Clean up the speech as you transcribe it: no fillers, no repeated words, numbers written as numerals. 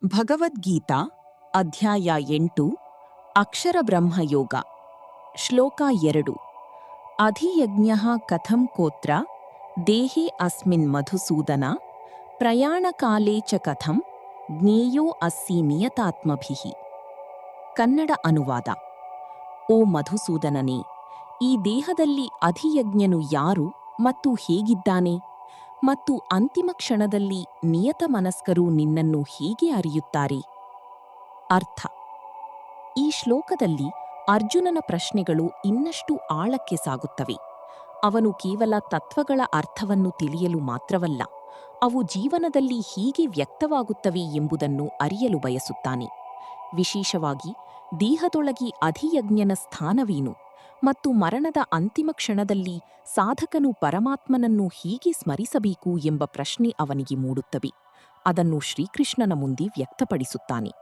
ಭಗವದ್ಗೀತಾ ಅಧ್ಯಾಯ 8 ಅಕ್ಷರ ಬ್ರಹ್ಮಯೋಗ ಶ್ಲೋಕ 2 ಅಧಿಯಜ್ಞಃ ಕಥಂ ಕೋತ್ರ ದೇಹೇ ಅಸ್ಮಿನ್ ಮಧುಸೂದನ ಪ್ರಯಾಣಕಾಲೇ ಚ ಕಥಂ ಜ್ಞೇಯೋ ಅಸ್ಸಿ ನಿಯತಾತ್ಮಭಿಃ. ಕನ್ನಡ ಅನುವಾದ. ಓ ಮಧುಸೂದನನೇ, ಈ ದೇಹದಲ್ಲಿ ಅಧಿಯಜ್ಞನು ಯಾರು ಮತ್ತು ಹೇಗಿದ್ದಾನೆ, ಮತ್ತು ಅಂತಿಮ ಕ್ಷಣದಲ್ಲಿ ನಿಯತ ಮನಸ್ಕರು ನಿನ್ನನ್ನು ಹೇಗೆ ಅರಿಯುತ್ತಾರೆ? ಅರ್ಥ. ಈ ಶ್ಲೋಕದಲ್ಲಿ ಅರ್ಜುನನ ಪ್ರಶ್ನೆಗಳು ಇನ್ನಷ್ಟು ಆಳಕ್ಕೆ ಸಾಗುತ್ತವೆ. ಅವನು ಕೇವಲ ತತ್ವಗಳ ಅರ್ಥವನ್ನು ತಿಳಿಯಲು ಮಾತ್ರವಲ್ಲ, ಅವು ಜೀವನದಲ್ಲಿ ಹೀಗೆ ವ್ಯಕ್ತವಾಗುತ್ತವೆ ಎಂಬುದನ್ನು ಅರಿಯಲು ಬಯಸುತ್ತಾನೆ. ವಿಶೇಷವಾಗಿ ದೇಹದೊಳಗೆ ಅಧಿಯಜ್ಞನ ಸ್ಥಾನವೇನು ಮತ್ತು ಮರಣದ ಅಂತಿಮ ಕ್ಷಣದಲ್ಲಿ ಸಾಧಕನು ಪರಮಾತ್ಮನನ್ನು ಹೀಗೆ ಸ್ಮರಿಸಬೇಕು ಎಂಬ ಪ್ರಶ್ನೆ ಅವನಿಗೆ ಮೂಡುತ್ತವೆ. ಅದನ್ನು ಶ್ರೀಕೃಷ್ಣನ ಮುಂದೆ ವ್ಯಕ್ತಪಡಿಸುತ್ತಾನೆ.